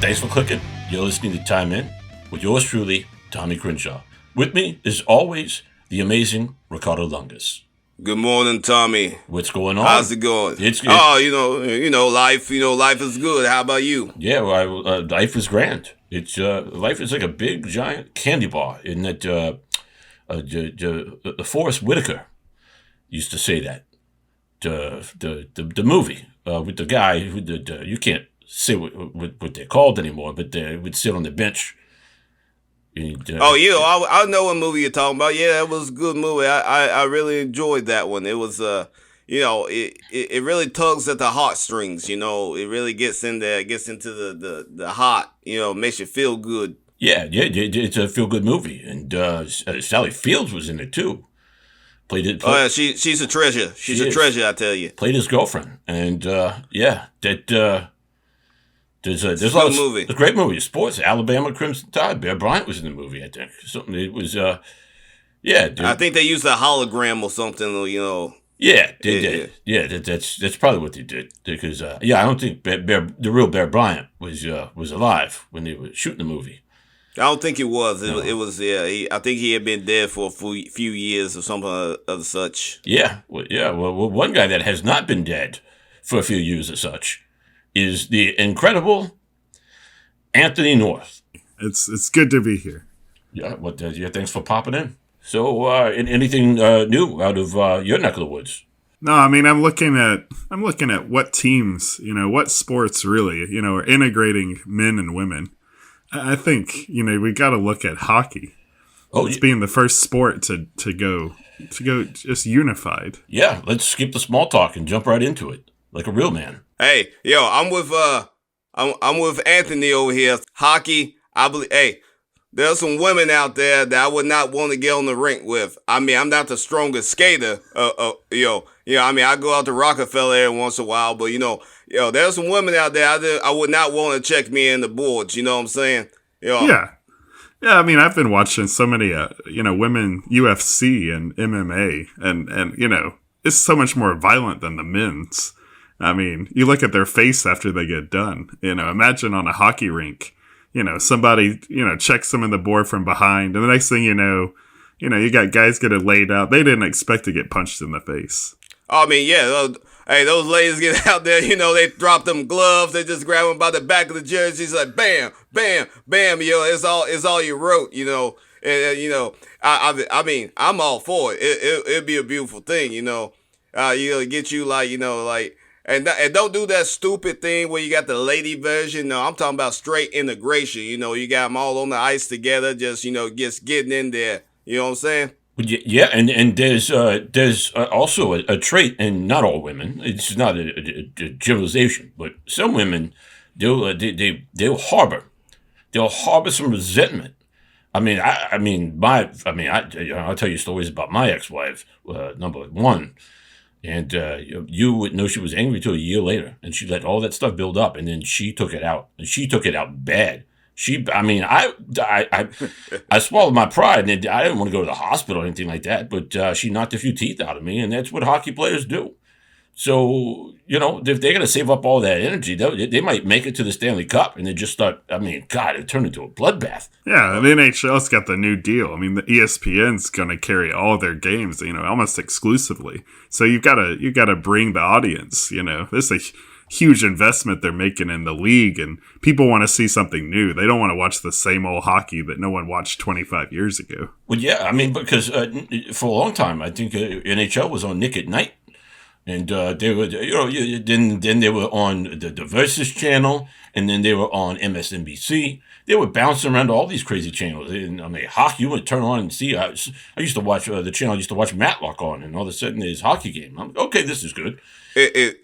Thanks for clicking. You're listening to Time In with yours truly, Tommy Crenshaw. With me, as always, the amazing Ricardo Lungus. Good morning, Tommy. What's going on? How's it going? It's life is good. How about you? Yeah, well, life is grand. It's life is like a big giant candy bar. In that Forrest Whitaker used to say that the movie with the guy who did you can't say what they're called anymore, but they would sit on the bench. And, I know what movie you're talking about. Yeah, it was a good movie. I really enjoyed that one. It was it really tugs at the heartstrings. It really gets in there, gets into the heart. Makes you feel good. Yeah, it's a feel good movie, and Sally Fields was in it too. She's a treasure. She's a treasure, I tell you. Played his girlfriend, and There's a lot of movie. It's a great movie. Sports, Alabama Crimson Tide. Bear Bryant was in the movie, I think. Something. It was. I think they used a hologram or something. Yeah, they did. Yeah, that's probably what they did. Because I don't think the real Bear Bryant was alive when they were shooting the movie. I don't think it was. No. It was. Yeah, I think he had been dead for a few years or something of such. Yeah. Well, one guy that has not been dead for a few years or such is the incredible Anthony North. It's good to be here. Yeah, thanks for popping in. So, anything new out of your neck of the woods? No, I mean I'm looking at what teams, what sports really, are integrating men and women. I think we got to look at hockey. It's being the first sport to go just unified. Yeah, let's skip the small talk and jump right into it like a real man. Hey, I'm with Anthony over here. Hockey, I believe. Hey, there's some women out there that I would not want to get on the rink with. I mean, I'm not the strongest skater. I go out to Rockefeller every once in a while, but there's some women out there I would not want to check me in the boards. You know what I'm saying? Yeah. Yeah, I mean, I've been watching so many, women UFC and MMA, and it's so much more violent than the men's. I mean, you look at their face after they get done. Imagine on a hockey rink, somebody, checks them in the board from behind. And the next thing you know, you got guys getting laid out. They didn't expect to get punched in the face. I mean, yeah. Those ladies get out there, they drop them gloves. They just grab them by the back of the jerseys like, bam, bam, bam. It's all you wrote, And, I mean, I'm all for it. It'd be a beautiful thing, get you And don't do that stupid thing where you got the lady version. No, I'm talking about straight integration. You got them all on the ice together, just getting in there. You know what I'm saying? Yeah, and there's also a trait, and not all women. It's not a generalization, but some women they'll harbor some resentment. I'll tell you stories about my ex-wife, number one. And you would know she was angry till a year later, and she let all that stuff build up, and then she took it out, and she took it out bad. I swallowed my pride, and I didn't want to go to the hospital or anything like that, but she knocked a few teeth out of me, and that's what hockey players do. So, if they're going to save up all that energy, they might make it to the Stanley Cup, and they just start, it turned into a bloodbath. Yeah, the NHL's got the new deal. I mean, the ESPN's going to carry all their games, almost exclusively. So you got to bring the audience, This is a huge investment they're making in the league, and people want to see something new. They don't want to watch the same old hockey that no one watched 25 years ago. Well, yeah, because for a long time, I think NHL was on Nick at Night. And they were, then they were on the Versus channel, and then they were on MSNBC. They were bouncing around all these crazy channels. And hockey, you would turn on and see. I used to watch the channel I used to watch Matlock on, and all of a sudden there's hockey game. I'm like, okay, this is good.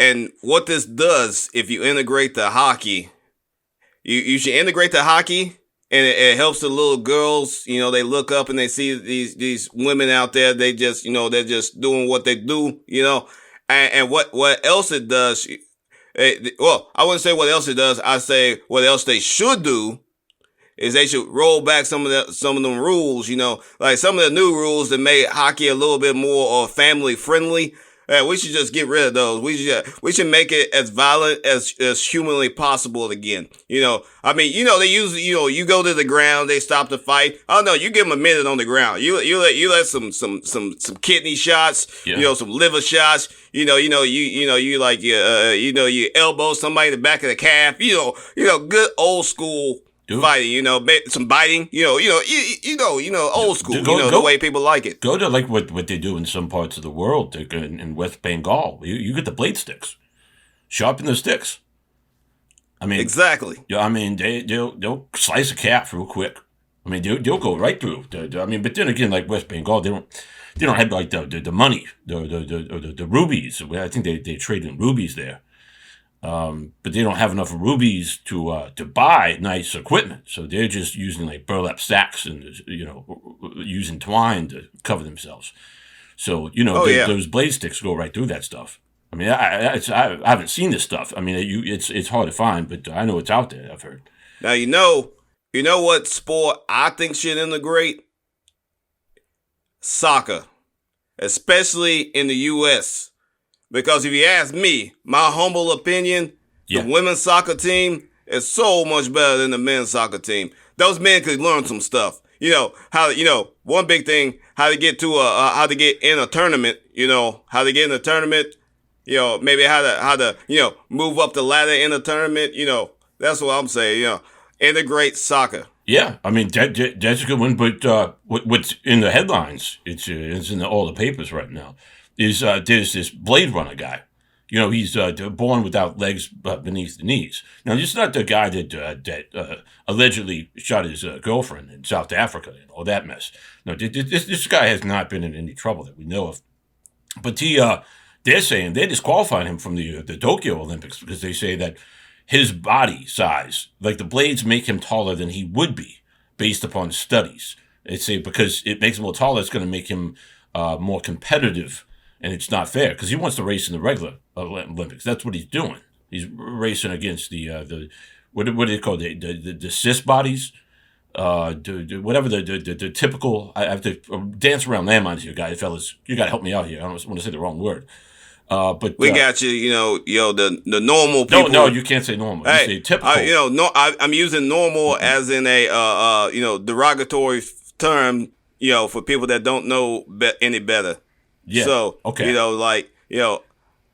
And what this does, if you integrate the hockey, you should integrate the hockey, and it helps the little girls. They look up and they see these women out there. They just, they're just doing what they do. And what else it does, well, I wouldn't say what else it does. I say what else they should do is they should roll back some of them rules, like some of the new rules that made hockey a little bit more family friendly. We should just get rid of those. We should make it as violent as humanly possible again. I mean, they use, you go to the ground, they stop the fight. Oh no, you give them a minute on the ground. You let some kidney shots, some liver shots. You elbow somebody in the back of the calf. Good old school. Dude. Fighting, some biting, old school, the way people like it. Go to like what they do in some parts of the world, in West Bengal. You get the blade sticks, sharpen the sticks. I mean, exactly. Yeah, I mean they'll slice a calf real quick. I mean they'll go right through. But then again, like West Bengal, they don't have like the money, the rubies. I think they trade in rubies there. But they don't have enough rubies to buy nice equipment, so they're just using like burlap sacks and using twine to cover themselves. So those blade sticks go right through that stuff. I mean, I haven't seen this stuff. I mean, it's hard to find, but I know it's out there. I've heard. Now you know what sport I think should integrate? Soccer, especially in the U.S. Because if you ask me, my humble opinion, the women's soccer team is so much better than the men's soccer team. Those men could learn some stuff. One big thing, how to get in a tournament. How to get in a tournament. Maybe how to move up the ladder in a tournament. That's what I'm saying. Integrate soccer. Yeah, I mean that's a good one. But what's in the headlines? It's in all the papers right now. There's this Blade Runner guy. He's born without legs beneath the knees. Now, this is not the guy that allegedly shot his girlfriend in South Africa and all that mess. No, this guy has not been in any trouble that we know of. But they're saying they're disqualifying him from the Tokyo Olympics because they say that his body size, like the blades, make him taller than he would be based upon studies. They say because it makes him a little taller, it's going to make him more competitive. And it's not fair because he wants to race in the regular Olympics. That's what he's doing. He's racing against the what do they call the cis bodies, whatever the typical. I have to dance around landmines here, guys, fellas. You got to help me out here. I don't want to say the wrong word. But we got you. The normal people. No, you can't say normal. Hey, you say typical. I'm using normal as in a derogatory term. For people that don't know any better. Yeah. So, okay.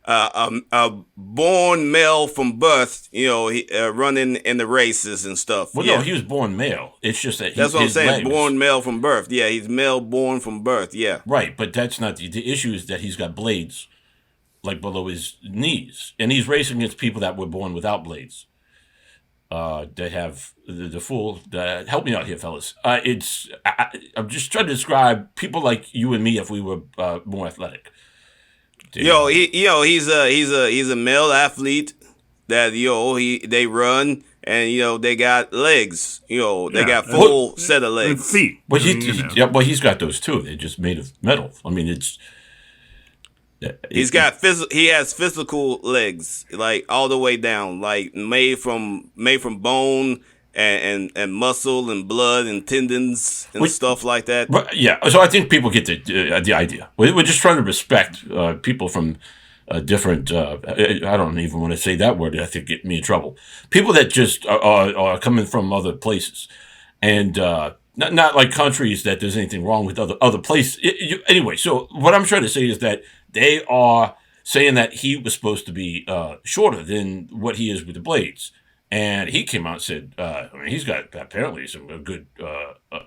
A born male from birth, running in the races and stuff. Well, no, he was born male. It's just that that's what I'm saying. Legs. Born male from birth. Yeah, he's male born from birth. Yeah. Right, but that's not the issue. Is that he's got blades, like below his knees, and he's racing against people that were born without blades. They have the full. Help me out here, fellas. I'm just trying to describe people like you and me if we were more athletic. He's a male athlete that they run and they got legs. They got full set of legs. And feet. Well, he's got those too. They're just made of metal. I mean, he has physical legs, like all the way down, like made from bone and muscle and blood and tendons and stuff like that. Yeah, so I think people get the idea. We're just trying to respect people from different. I don't even want to say that word. I think get me in trouble. People that just are coming from other places, and not like countries that there's anything wrong with other places. Anyway, so what I'm trying to say is that they are saying that he was supposed to be shorter than what he is with the blades. And he came out and said, he's got apparently some good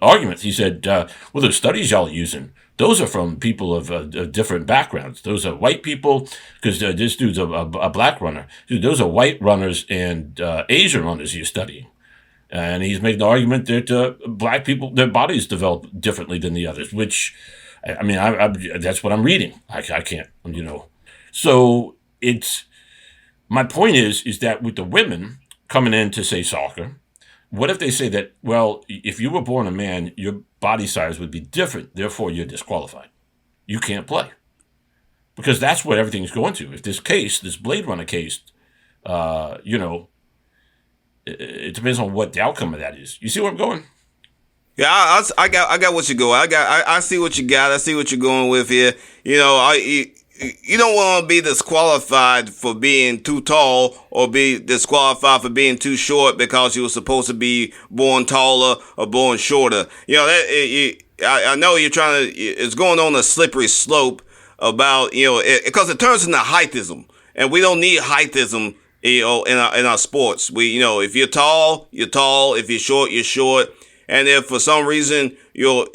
arguments. He said, well, the studies y'all are using, those are from people of different backgrounds. Those are white people, because this dude's a black runner. Dude, those are white runners and Asian runners you're studying. And he's making the argument that black people, their bodies develop differently than the others, which, I mean, that's what I'm reading. I can't, So my point is that with the women coming in to say soccer, what if they say that, well, if you were born a man, your body size would be different, therefore you're disqualified. You can't play. Because that's what everything's going to. If this Blade Runner case, it depends on what the outcome of that is. You see where I'm going? Yeah, I got what you're going. I see what you got. I see what you're going with here. you don't want to be disqualified for being too tall or be disqualified for being too short because you were supposed to be born taller or born shorter. You know I know you're trying to. It's going on a slippery slope about because it turns into heightism, and we don't need heightism. In our sports, if you're tall, you're tall. If you're short, you're short. And if for some reason your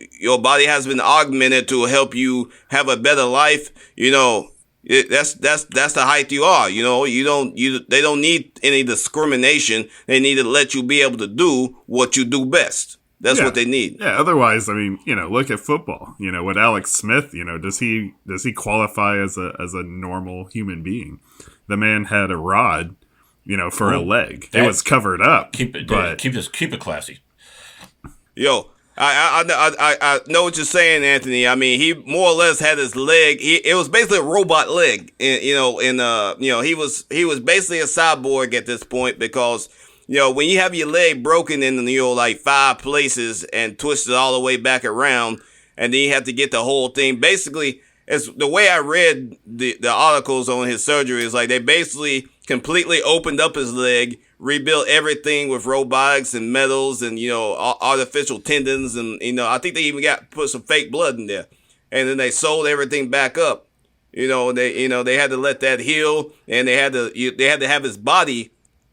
body has been augmented to help you have a better life, that's the height you are. They don't need any discrimination. They need to let you be able to do what you do best. That's what they need. Yeah. Otherwise, I mean, look at football. With Alex Smith, does he qualify as a normal human being? The man had a rod, for a leg. It was covered up. Keep it classy. Yo, I know what you're saying, Anthony. I mean, he more or less had his leg. It was basically a robot leg. He was basically a cyborg at this point because, when you have your leg broken in, like 5 places and twisted all the way back around, and then you have to get the whole thing. Basically, it's the way I read the articles on his surgery is like they basically completely opened up his leg, rebuilt everything with robotics and metals and, artificial tendons. And, I think they even put some fake blood in there. And then they sold everything back up. They had to let that heal, and they had to have his body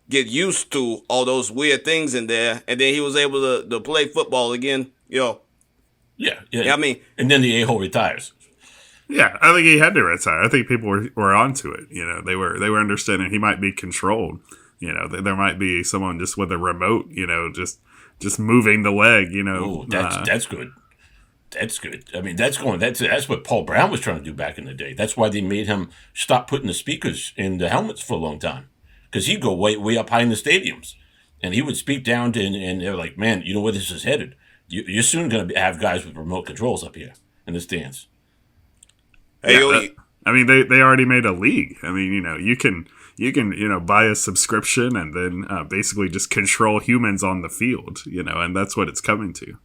get used to all those weird things in there. And then he was able to play football again, Yeah. I mean, and then the a-hole retires. Yeah, I think he had to retire. I think people were onto it. They were understanding he might be controlled. There might be someone just with a remote. Just moving the leg. Oh, that's good. That's good. I mean, that's what Paul Brown was trying to do back in the day. That's why they made him stop putting the speakers in the helmets for a long time, because he'd go way up high in the stadiums, and he would speak down to, and they're like, man, you know where this is headed? You're soon going to have guys with remote controls up here in the stands. I mean, they already made a league. I mean, you can buy a subscription and then basically just control humans on the field, and that's what it's coming to.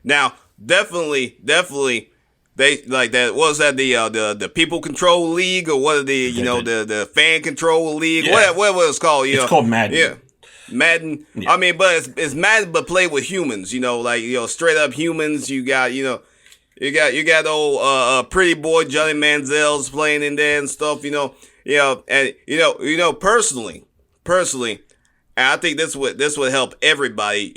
Now, definitely, they like that. What was that the people control league, or what are the fan control league? Yeah. What was it called? It's called Madden. Yeah. Madden. Yeah. I mean, but it's Madden, but play with humans. Straight up humans. You got old pretty boy Johnny Manziel's playing in there and stuff. And personally, I think this would help everybody.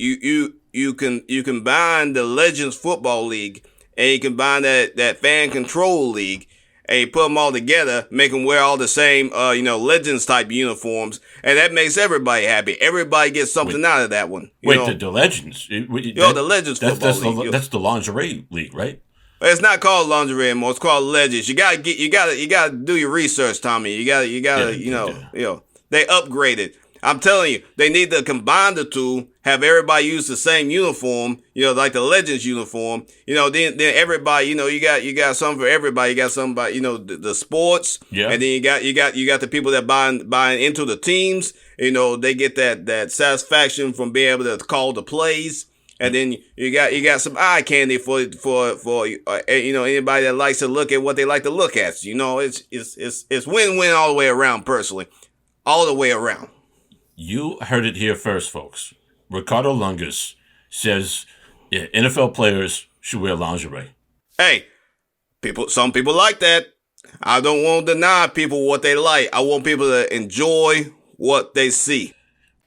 You combine the Legends Football League and you combine that fan control league, and you put them all together, make them wear all the same, Legends type uniforms, and that makes everybody happy. Everybody gets something out of that one. The Legends. The Legends Football League. That's the lingerie league, right? It's not called lingerie anymore. It's called Legends. You gotta do your research, Tommy. You gotta, they upgraded. I'm telling you, they need to combine the two, have everybody use the same uniform, like the Legends uniform. Then everybody, you got something for everybody. You got somebody, the sports. Yeah. And then you got the people that buying into the teams. They get that satisfaction from being able to call the plays. And then you got some eye candy for anybody that likes to look at what they like to look at. It's win-win all the way around. Personally, all the way around. You heard it here first, folks. Ricardo Lungus says NFL players should wear lingerie. Hey, some people like that. I don't want to deny people what they like. I want people to enjoy what they see.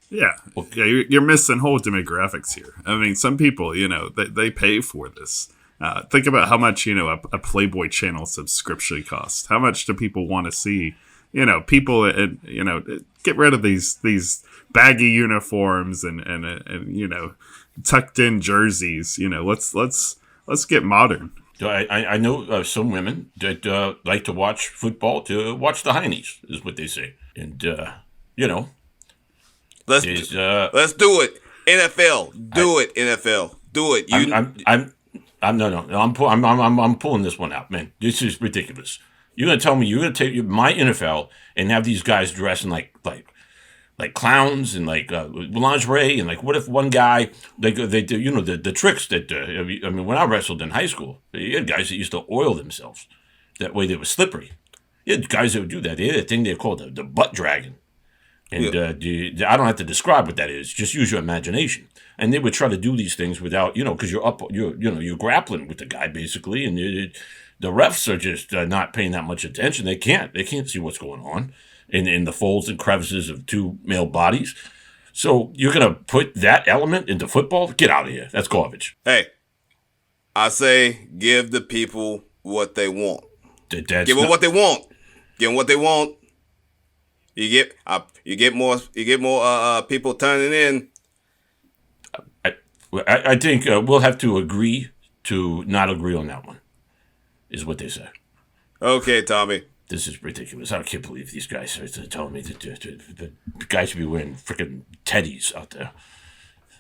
Yeah, you're missing whole demographics here. I mean, some people, they pay for this. Think about how much, a Playboy channel subscription costs. How much do people want to see? People, get rid of these baggy uniforms and tucked in jerseys. Let's get modern. I know some women that like to watch football to watch the Heinies, is what they say, and Let's do it. NFL. Do it, NFL. Do it. I'm pulling this one out, man. This is ridiculous. You're gonna tell me you're gonna take my NFL and have these guys dressing like clowns and like lingerie, and like what if one guy they do the tricks that when I wrestled in high school, you had guys that used to oil themselves. That way they were slippery. Yeah, guys that would do that. They had a thing they called the butt dragon. And Yeah. I don't have to describe what that is. Just use your imagination. And they would try to do these things without, because you're grappling with the guy basically, and the refs are just not paying that much attention. They can't see what's going on in the folds and crevices of two male bodies. So you're gonna put that element into football? Get out of here. That's garbage. Hey, I say give the people what they want. That's Give them not- what they want. Give them what they want. You get more people turning in. I think we'll have to agree to not agree on that one, is what they say. Okay, Tommy. This is ridiculous. I can't believe these guys are telling me that the guys should be wearing freaking teddies out there.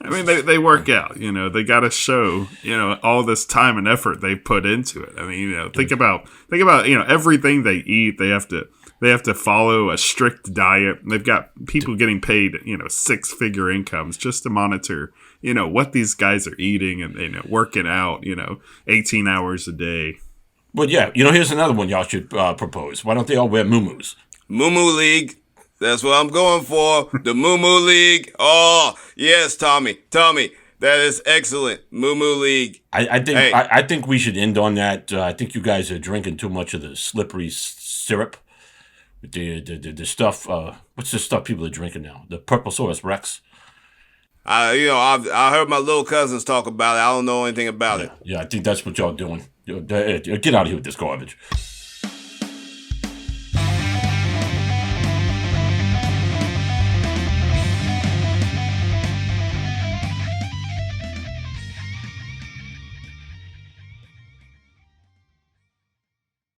I mean, they work out. They got to show all this time and effort they put into it. I mean, think about everything they eat. They have to follow a strict diet. They've got people getting paid 6-figure incomes just to monitor what these guys are eating and working out 18 hours a day. But yeah, here's another one y'all should propose. Why don't they all wear muumuus? Moo League. That's what I'm going for. The Moo League. Oh, yes, Tommy. That is excellent. Moo League. I think we should end on that. I think you guys are drinking too much of the slippery syrup. The stuff. What's the stuff people are drinking now? The Purplesaurus Rex. I heard my little cousins talk about it. I don't know anything about it. Yeah, I think that's what y'all doing. Get out of here with this garbage.